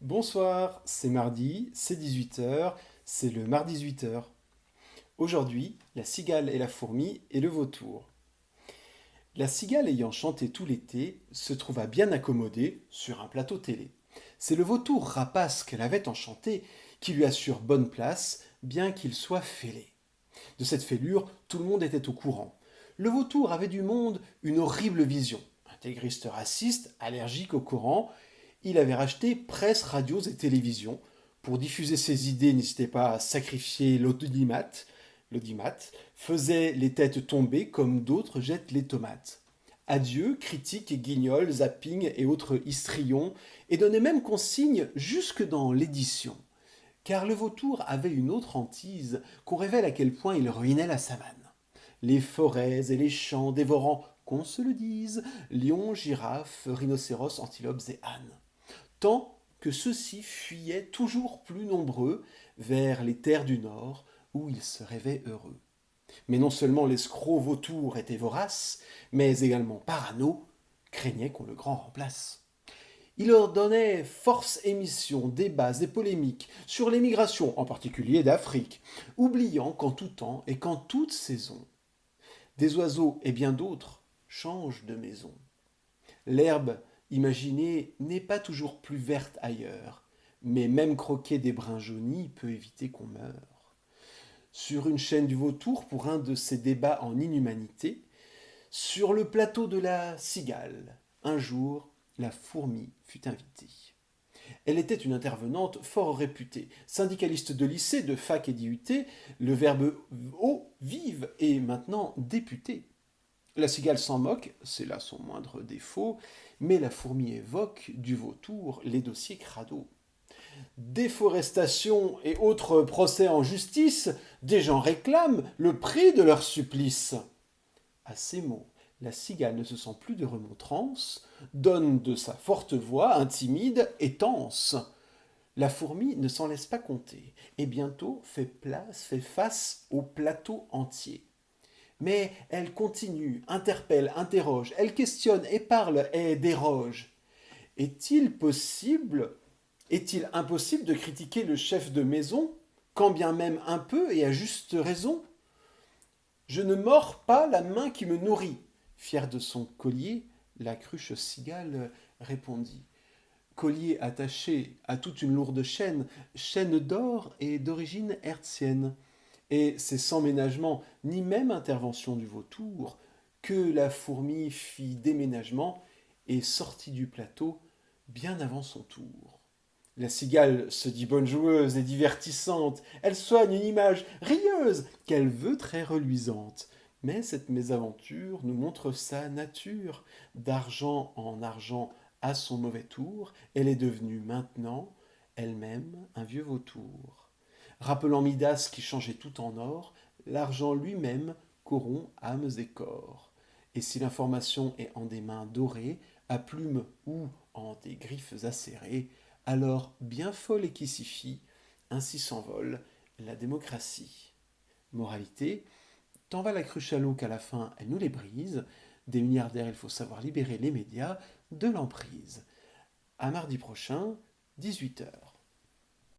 Bonsoir, c'est mardi, c'est 18 h, c'est le mardi 18 h. Aujourd'hui, la cigale et la fourmi et le vautour. La cigale ayant chanté tout l'été se trouva bien accommodée sur un plateau télé. C'est le vautour rapace qu'elle avait enchanté qui lui assure bonne place, bien qu'il soit fêlé. De cette fêlure, tout le monde était au courant. Le vautour avait du monde une horrible vision. Intégriste raciste, allergique au Coran, il avait racheté presse, radios et télévisions. Pour diffuser ses idées, n'hésitait pas à sacrifier l'audimat, faisait les têtes tomber comme d'autres jettent les tomates. Adieu, critiques et guignols, zapping et autres histrions, et donnait même consigne jusque dans l'édition. Car le vautour avait une autre hantise qu'on révèle à quel point il ruinait la savane. Les forêts et les champs dévorant, qu'on se le dise, lions, girafes, rhinocéros, antilopes et ânes. Tant que ceux-ci fuyaient toujours plus nombreux vers les terres du Nord, où ils se rêvaient heureux. Mais non seulement l'escroc vautour était vorace, mais également parano, craignait qu'on le grand remplace. Il leur donnait force émissions, débats et polémiques sur l'émigration, en particulier d'Afrique, oubliant qu'en tout temps et qu'en toute saison, des oiseaux et bien d'autres changent de maison. L'herbe imaginée n'est pas toujours plus verte ailleurs, mais même croquer des brins jaunis peut éviter qu'on meure. Sur une chaîne du vautour, pour un de ces débats en inhumanité, sur le plateau de la cigale, un jour, la fourmi fut invitée. Elle était une intervenante fort réputée, syndicaliste de lycée, de fac et d'IUT, le verbe haut, vive et maintenant députée. La cigale s'en moque, c'est là son moindre défaut, mais la fourmi évoque du vautour les dossiers crado. Déforestation et autres procès en justice, des gens réclament le prix de leur supplice. À ces mots, la cigale ne se sent plus de remontrance, donne de sa forte voix, intimide et tense. La fourmi ne s'en laisse pas compter, et bientôt fait face au plateau entier. Mais elle continue, interpelle, interroge, elle questionne et parle et déroge. Est-il possible, est-il impossible de critiquer le chef de maison, quand bien même un peu et à juste raison? Je ne mords pas la main qui me nourrit. Fière de son collier, la cruche cigale répondit. Collier attaché à toute une lourde chaîne, chaîne d'or et d'origine hertzienne. Et c'est sans ménagement, ni même intervention du vautour, que la fourmi fit déménagement et sortit du plateau bien avant son tour. La cigale se dit bonne joueuse et divertissante, elle soigne une image rieuse qu'elle veut très reluisante. Mais cette mésaventure nous montre sa nature. D'argent en argent à son mauvais tour, elle est devenue maintenant elle-même un vieux vautour. Rappelant Midas qui changeait tout en or, l'argent lui-même corrompt âmes et corps. Et si l'information est en des mains dorées, à plumes ou en des griffes acérées, alors bien folle et qui s'y fie, ainsi s'envole la démocratie. Moralité, tant va la cruche à l'eau qu'à la fin elle nous les brise. Des milliardaires, il faut savoir libérer les médias de l'emprise. À mardi prochain, 18 h.